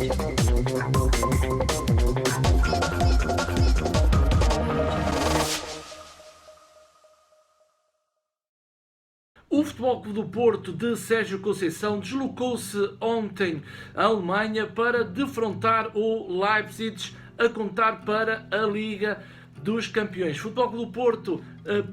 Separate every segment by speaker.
Speaker 1: O Futebol Clube do Porto de Sérgio Conceição deslocou-se ontem à Alemanha para defrontar o Leipzig a contar para a Liga dos Campeões. O Futebol Clube do Porto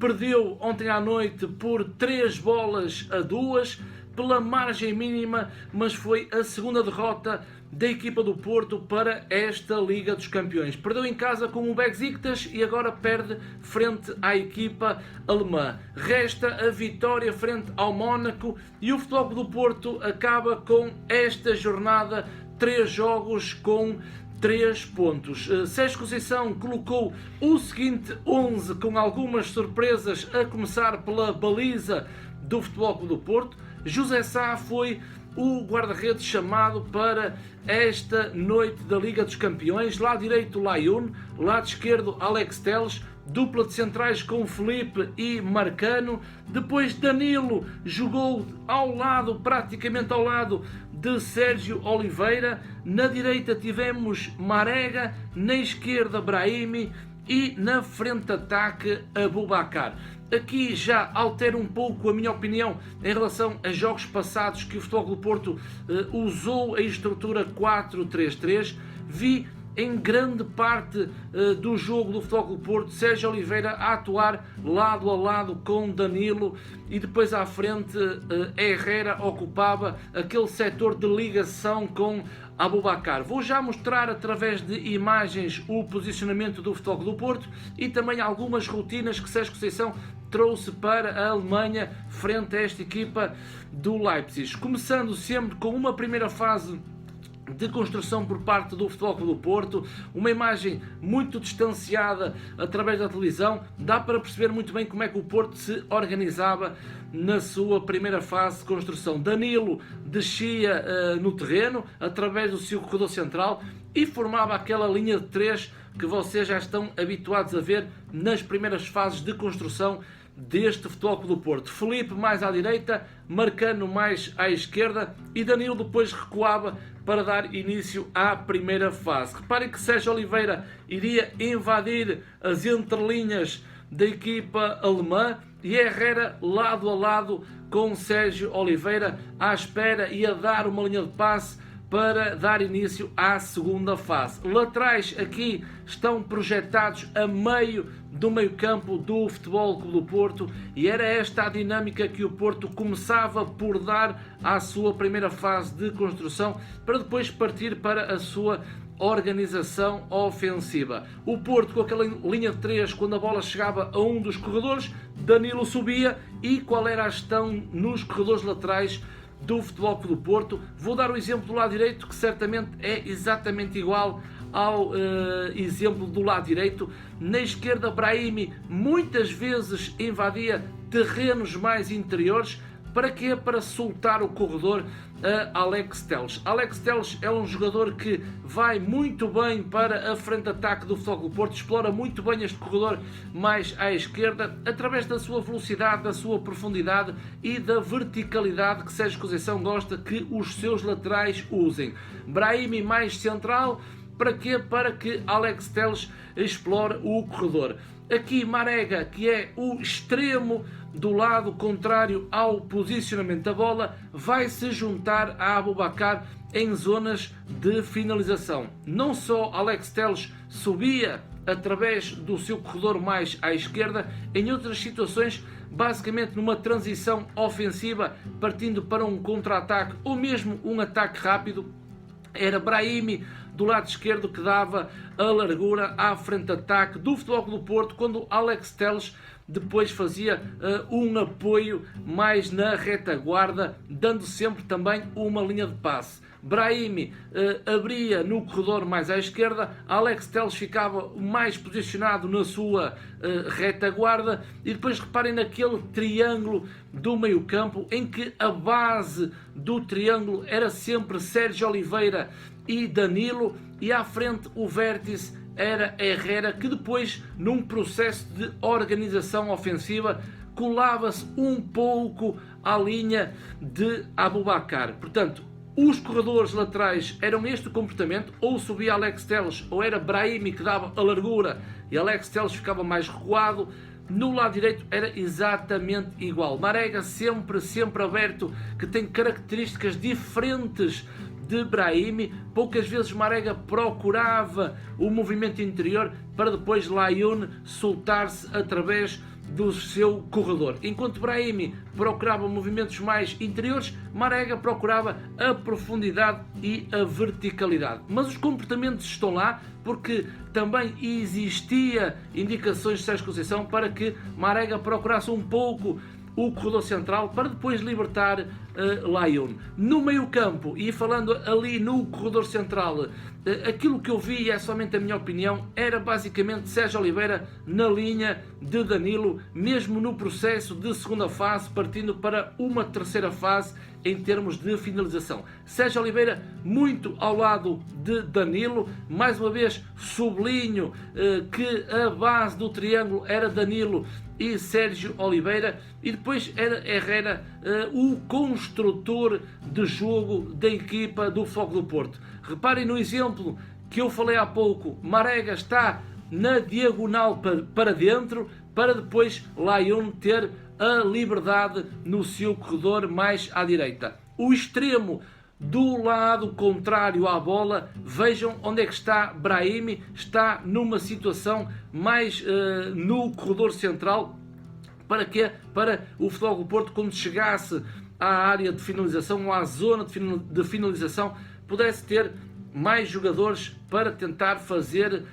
Speaker 1: perdeu ontem à noite por 3-2 pela margem mínima, mas foi a segunda derrota da equipa do Porto para esta Liga dos Campeões. Perdeu em casa com o Besiktas e agora perde frente à equipa alemã. Resta a vitória frente ao Mónaco e o Futebol Clube do Porto acaba com esta jornada 3 jogos com 3 pontos. Sérgio Conceição colocou o seguinte 11 com algumas surpresas, a começar pela baliza do Futebol Clube do Porto. José Sá foi o guarda-redes chamado para esta noite da Liga dos Campeões. Lado direito, Layun, lado esquerdo, Alex Telles, dupla de centrais com Felipe e Marcano. Depois Danilo jogou praticamente ao lado de Sérgio Oliveira. Na direita tivemos Marega, na esquerda Brahimi e na frente de ataque Aboubakar. Aqui já altero um pouco a minha opinião em relação a jogos passados que o Futebol Clube do Porto usou a estrutura 4-3-3. Vi em grande parte do jogo do Futebol Clube do Porto Sérgio Oliveira a atuar lado a lado com Danilo e depois à frente Herrera ocupava aquele setor de ligação com Aboubakar. Vou já mostrar através de imagens o posicionamento do Futebol Clube do Porto e também algumas rotinas que Sérgio Conceição trouxe para a Alemanha frente a esta equipa do Leipzig. Começando sempre com uma primeira fase de construção por parte do Futebol Clube do Porto, uma imagem muito distanciada através da televisão, dá para perceber muito bem como é que o Porto se organizava na sua primeira fase de construção. Danilo descia no terreno através do seu corredor central e formava aquela linha de 3 que vocês já estão habituados a ver nas primeiras fases de construção deste Futebol Clube do Porto. Felipe mais à direita, Marcano mais à esquerda e Danilo depois recuava para dar início à primeira fase. Reparem que Sérgio Oliveira iria invadir as entrelinhas da equipa alemã e Herrera lado a lado com Sérgio Oliveira à espera e a dar uma linha de passe para dar início à segunda fase. Laterais aqui estão projetados a meio do meio-campo do Futebol Clube do Porto e era esta a dinâmica que o Porto começava por dar à sua primeira fase de construção para depois partir para a sua organização ofensiva. O Porto com aquela linha de 3, quando a bola chegava a um dos corredores, Danilo subia e qual era a gestão nos corredores laterais do Futebol Clube do Porto? Vou dar o exemplo do lado direito, que certamente é exatamente igual ao exemplo do lado direito. Na esquerda, Brahimi muitas vezes invadia terrenos mais interiores. Para quê? Para soltar o corredor a Alex Telles. Alex Telles é um jogador que vai muito bem para a frente de ataque do Futebol Clube do Porto, explora muito bem este corredor mais à esquerda, através da sua velocidade, da sua profundidade e da verticalidade que Sérgio Conceição gosta que os seus laterais usem. Brahimi mais central, para quê? Para que Alex Telles explore o corredor. Aqui Marega, que é o extremo do lado contrário ao posicionamento da bola, vai se juntar a Aboubakar em zonas de finalização. Não só Alex Telles subia através do seu corredor mais à esquerda, em outras situações, basicamente numa transição ofensiva, partindo para um contra-ataque ou mesmo um ataque rápido, era Brahimi do lado esquerdo que dava a largura à frente de ataque do Futebol Clube do Porto, quando Alex Telles depois fazia um apoio mais na retaguarda, dando sempre também uma linha de passe. Brahimi abria no corredor mais à esquerda, Alex Telles ficava mais posicionado na sua retaguarda e depois reparem naquele triângulo do meio campo em que a base do triângulo era sempre Sérgio Oliveira e Danilo e à frente o vértice era Herrera, que depois num processo de organização ofensiva colava-se um pouco à linha de Aboubakar. Portanto, os corredores laterais eram este comportamento, ou subia Alex Telles, ou era Brahimi que dava a largura e Alex Telles ficava mais recuado. No lado direito era exatamente igual. Marega sempre aberto, que tem características diferentes de Brahimi. Poucas vezes Marega procurava o movimento interior para depois Layún soltar-se através do seu corredor. Enquanto Brahimi procurava movimentos mais interiores, Marega procurava a profundidade e a verticalidade. Mas os comportamentos estão lá porque também existia indicações de Sérgio Conceição para que Marega procurasse um pouco o corredor central para depois libertar Layún. No meio campo, e falando ali no corredor central, aquilo que eu vi, e é somente a minha opinião, era basicamente Sérgio Oliveira na linha de Danilo, mesmo no processo de segunda fase, partindo para uma terceira fase em termos de finalização. Sérgio Oliveira muito ao lado de Danilo, mais uma vez sublinho que a base do triângulo era Danilo e Sérgio Oliveira, e depois era Herrera o construtor de jogo da equipa do Foco do Porto. Reparem no exemplo que eu falei há pouco, Marega está na diagonal para dentro, para depois Layún ter a liberdade no seu corredor mais à direita. O extremo do lado contrário à bola, vejam onde é que está Brahimi, está numa situação mais no corredor central. Para quê? Para o Futebol do Porto, quando chegasse à área de finalização ou à zona de finalização, pudesse ter mais jogadores para tentar fazer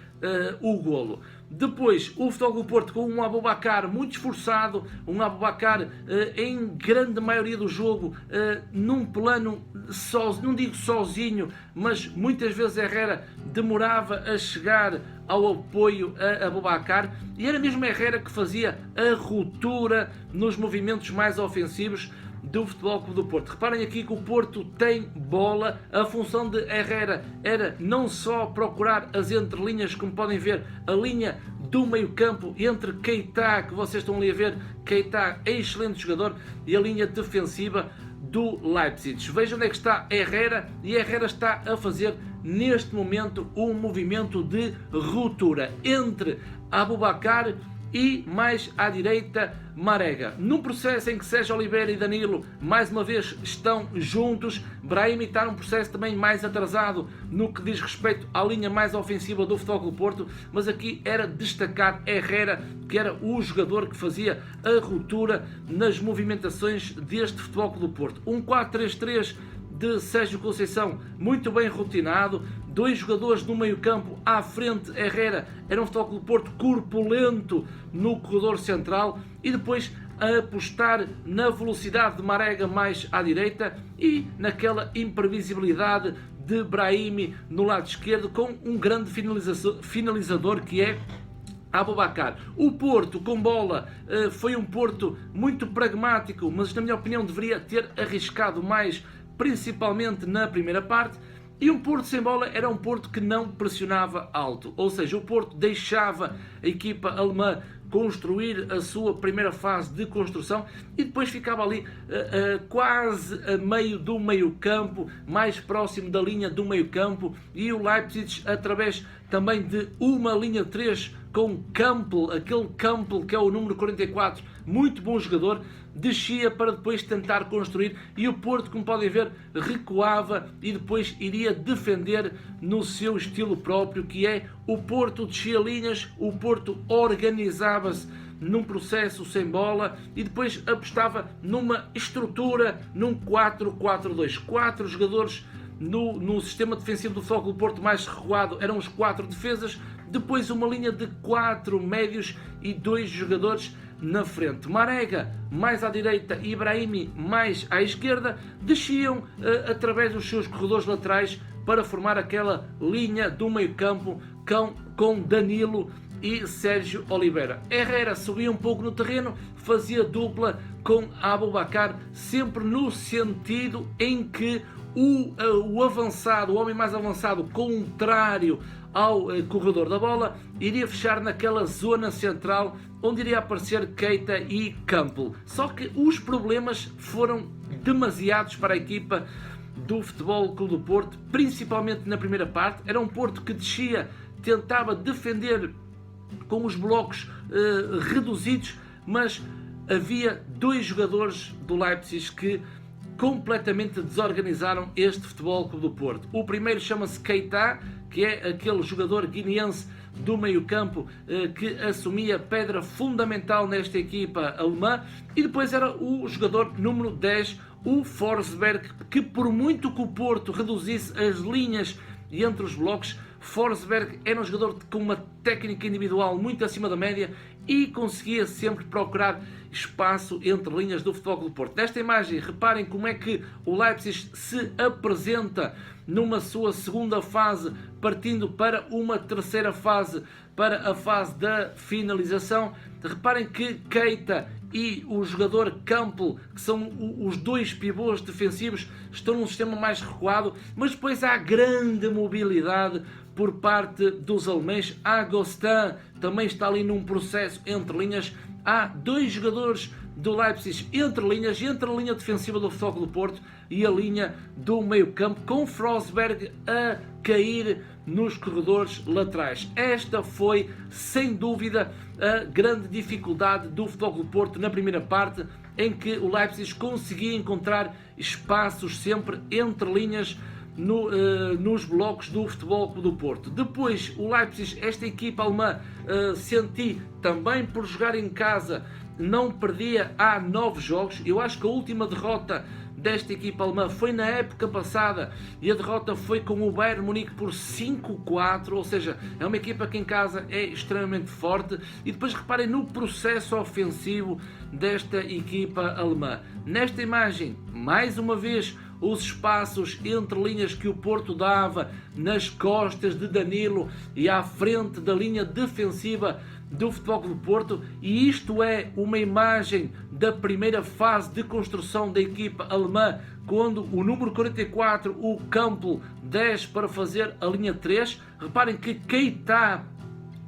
Speaker 1: o golo. Depois, o Futebol do Porto com um Aboubakar muito esforçado, um Aboubakar em grande maioria do jogo, num plano, não digo sozinho, mas muitas vezes Herrera demorava a chegar ao apoio a Aboubakar, e era mesmo Herrera que fazia a ruptura nos movimentos mais ofensivos do Futebol Clube do Porto. Reparem aqui que o Porto tem bola, a função de Herrera era não só procurar as entrelinhas, como podem ver, a linha do meio campo entre Keita, que vocês estão ali a ver, Keita é excelente jogador, e a linha defensiva do Leipzig. Vejam onde é que está Herrera, e Herrera está a fazer neste momento um movimento de ruptura entre Aboubakar e mais à direita Marega. Num processo em que Sérgio Oliveira e Danilo mais uma vez estão juntos, Brahimi está num processo também mais atrasado no que diz respeito à linha mais ofensiva do Futebol Clube do Porto, mas aqui era destacar Herrera, que era o jogador que fazia a ruptura nas movimentações deste Futebol Clube do Porto. Um 4-3-3 de Sérgio Conceição, muito bem rotinado, dois jogadores no meio campo à frente, Herrera era um Futebol Clube do Porto corpulento no corredor central, e depois a apostar na velocidade de Marega mais à direita e naquela imprevisibilidade de Brahimi no lado esquerdo, com um grande finalizador que é Aboubakar. O Porto com bola foi um Porto muito pragmático, mas na minha opinião deveria ter arriscado mais, principalmente na primeira parte. E um Porto sem bola era um Porto que não pressionava alto, ou seja, o Porto deixava a equipa alemã construir a sua primeira fase de construção e depois ficava ali quase a meio do meio campo, mais próximo da linha do meio campo, e o Leipzig, através também de uma linha 3 com Campbell, aquele Campbell que é o número 44, muito bom jogador, descia para depois tentar construir, e o Porto, como podem ver, recuava e depois iria defender no seu estilo próprio, que é o Porto descia linhas, o Porto organizava-se num processo sem bola e depois apostava numa estrutura, num 4-4-2, 4 jogadores no sistema defensivo do Futebol Clube do Porto mais recuado, eram os 4 defesas, depois uma linha de 4 médios e 2 jogadores na frente. Marega mais à direita e Brahimi mais à esquerda desciam através dos seus corredores laterais para formar aquela linha do meio campo com Danilo e Sérgio Oliveira. Herrera subia um pouco no terreno, fazia dupla com Aboubakar, sempre no sentido em que o avançado, o homem mais avançado, contrário ao corredor da bola, iria fechar naquela zona central onde iria aparecer Keita e Campbell. Só que os problemas foram demasiados para a equipa do Futebol Clube do Porto, principalmente na primeira parte. Era um Porto que descia, tentava defender com os blocos reduzidos, mas havia dois jogadores do Leipzig que completamente desorganizaram este Futebol Clube do Porto. O primeiro chama-se Keita, que é aquele jogador guineense do meio-campo que assumia pedra fundamental nesta equipa alemã, e depois era o jogador número 10, o Forsberg, que por muito que o Porto reduzisse as linhas entre os blocos, Forsberg era um jogador com uma técnica individual muito acima da média e conseguia sempre procurar espaço entre linhas do Futebol Clube do Porto. Nesta imagem, reparem como é que o Leipzig se apresenta numa sua segunda fase, partindo para uma terceira fase, para a fase da finalização. Reparem que Keita e o jogador Campbell, que são os dois pivôs defensivos, estão num sistema mais recuado, mas depois há grande mobilidade por parte dos alemães. Agostin também está ali num processo entre linhas. Há dois jogadores do Leipzig entre linhas, entre a linha defensiva do Futebol Clube do Porto e a linha do meio-campo, com Forsberg a cair nos corredores laterais. Esta foi, sem dúvida, a grande dificuldade do Futebol Clube do Porto na primeira parte, em que o Leipzig conseguia encontrar espaços sempre entre linhas nos blocos do Futebol Clube do Porto. Depois, o Leipzig, esta equipa alemã, senti também por jogar em casa, não perdia há 9 jogos. Eu acho que a última derrota desta equipa alemã foi na época passada, e a derrota foi com o Bayern Munique por 5-4, ou seja, é uma equipa que em casa é extremamente forte. E depois reparem no processo ofensivo desta equipa alemã. Nesta imagem, mais uma vez, os espaços entre linhas que o Porto dava nas costas de Danilo e à frente da linha defensiva do Futebol Clube do Porto, e isto é uma imagem da primeira fase de construção da equipa alemã, quando o número 44, o Campbell, desce para fazer a linha 3. Reparem que Keita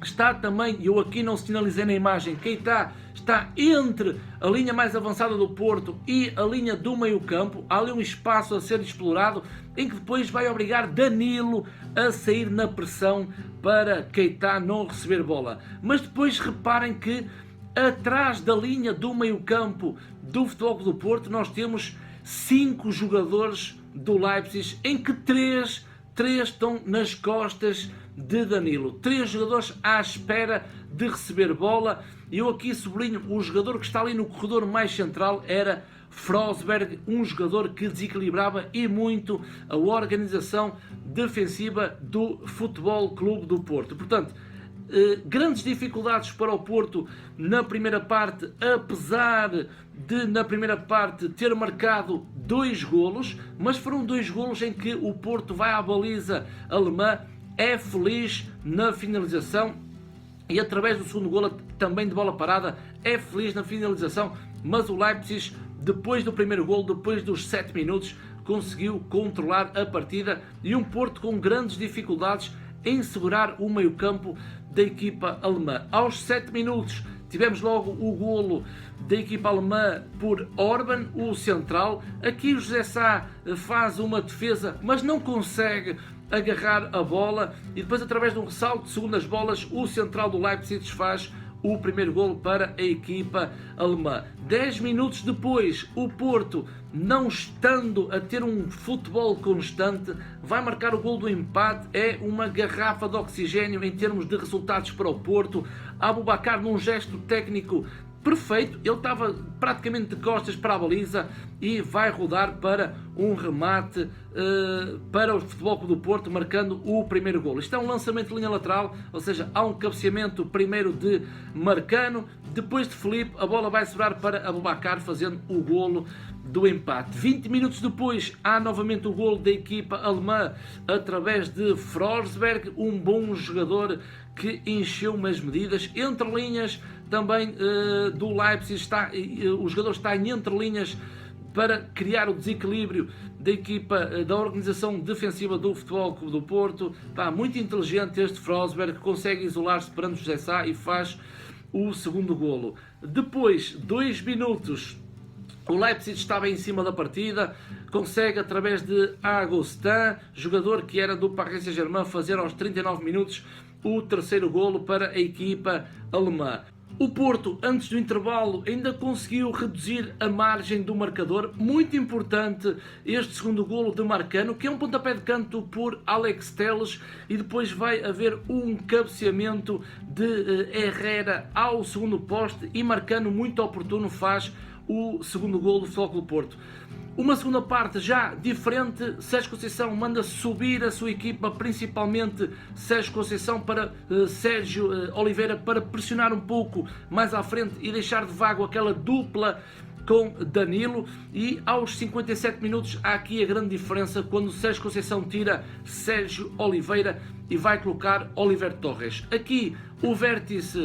Speaker 1: está também, eu aqui não sinalizei na imagem, Keita está entre a linha mais avançada do Porto e a linha do meio-campo. Há ali um espaço a ser explorado, em que depois vai obrigar Danilo a sair na pressão para Keita não receber bola. Mas depois reparem que atrás da linha do meio-campo do Futebol Clube do Porto nós temos 5 jogadores do Leipzig, em que 3 estão nas costas de Danilo. 3 jogadores à espera de receber bola. Eu aqui sublinho, o jogador que está ali no corredor mais central era Forsberg, um jogador que desequilibrava e muito a organização defensiva do Futebol Clube do Porto. Portanto, grandes dificuldades para o Porto na primeira parte, apesar de na primeira parte ter marcado 2 golos, mas foram 2 golos em que o Porto vai à baliza alemã, é feliz na finalização e através do segundo golo também de bola parada é feliz na finalização, mas o Leipzig, depois do primeiro golo, depois dos 7 minutos, conseguiu controlar a partida, e um Porto com grandes dificuldades em segurar o meio-campo da equipa alemã. Aos 7 minutos tivemos logo o golo da equipa alemã por Orban, o central. Aqui o José Sá faz uma defesa, mas não consegue agarrar a bola, e depois, através de um ressalto de segundas bolas, o central do Leipzig faz o primeiro golo para a equipa alemã. 10 minutos depois, o Porto, não estando a ter um futebol constante, vai marcar o golo do empate. É uma garrafa de oxigênio em termos de resultados para o Porto. Aboubakar, num gesto técnico perfeito, ele estava praticamente de costas para a baliza e vai rodar para um remate para o Futebol Clube do Porto, marcando o primeiro golo. Isto é um lançamento de linha lateral, ou seja, há um cabeceamento primeiro de Marcano, depois de Felipe, a bola vai sobrar para Aboubakar, fazendo o golo do empate. 20 minutos depois, há novamente o golo da equipa alemã através de Forsberg, um bom jogador que encheu umas medidas. Entre linhas também do Leipzig, o jogador está em entre linhas para criar o desequilíbrio da equipa, da organização defensiva do Futebol Clube do Porto. Muito inteligente este Forsberg, que consegue isolar-se perante o José Sá e faz o segundo golo. Depois, 2 minutos O Leipzig estava em cima da partida, consegue através de Agustin, jogador que era do Paris Saint-Germain, fazer aos 39 minutos o terceiro golo para a equipa alemã. O Porto, antes do intervalo, ainda conseguiu reduzir a margem do marcador. Muito importante este segundo golo de Marcano, que é um pontapé de canto por Alex Telles, e depois vai haver um cabeceamento de Herrera ao segundo poste, e Marcano, muito oportuno, faz o segundo golo do Futebol Clube do Porto. Uma segunda parte já diferente, Sérgio Conceição manda subir a sua equipa, principalmente Sérgio Conceição para Sérgio Oliveira, para pressionar um pouco mais à frente e deixar de vago aquela dupla com Danilo, e aos 57 minutos há aqui a grande diferença quando Sérgio Conceição tira Sérgio Oliveira e vai colocar Oliver Torres. Aqui o vértice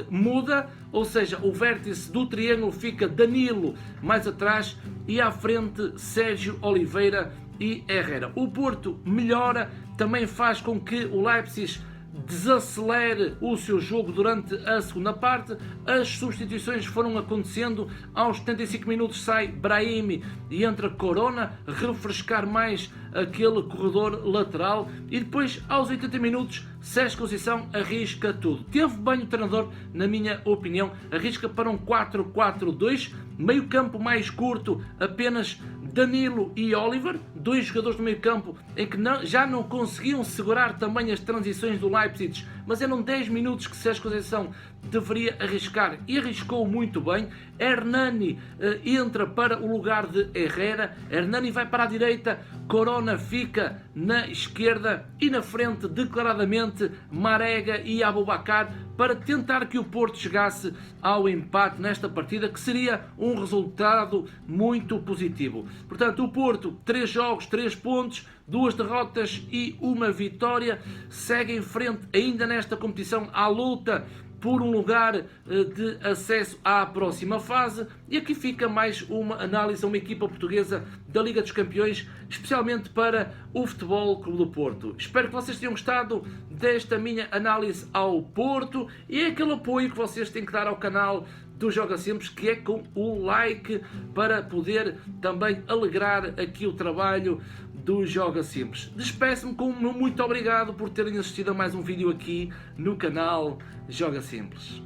Speaker 1: muda, ou seja, o vértice do triângulo fica Danilo mais atrás e à frente Sérgio Oliveira e Herrera. O Porto melhora, também faz com que o Leipzig desacelere o seu jogo durante a segunda parte. As substituições foram acontecendo. Aos 75 minutos sai Brahimi e entra Corona, refrescar mais aquele corredor lateral, e depois aos 80 minutos Sérgio Conceição arrisca tudo. Teve bem o treinador, na minha opinião, arrisca para um 4-4-2, meio campo mais curto, apenas Danilo e Oliver, dois jogadores do meio campo em que já não conseguiam segurar também as transições do Leipzig, mas eram 10 minutos que Sérgio Conceição deveria arriscar e arriscou muito bem. Hernani entra para o lugar de Herrera, Hernani vai para a direita, Corona fica na esquerda e na frente declaradamente Marega e Aboubakar, para tentar que o Porto chegasse ao empate nesta partida, que seria um resultado muito positivo. Portanto, o Porto, 3 jogos, 3 pontos, 2 derrotas e 1 vitória, segue em frente ainda nesta competição à luta por um lugar de acesso à próxima fase. E aqui fica mais uma análise a uma equipa portuguesa da Liga dos Campeões, especialmente para o Futebol Clube do Porto. Espero que vocês tenham gostado desta minha análise ao Porto, e é aquele apoio que vocês têm que dar ao canal do Joga Simples, que é com o like, para poder também alegrar aqui o trabalho do Joga Simples. Despeço-me com um muito obrigado por terem assistido a mais um vídeo aqui no canal Joga Simples.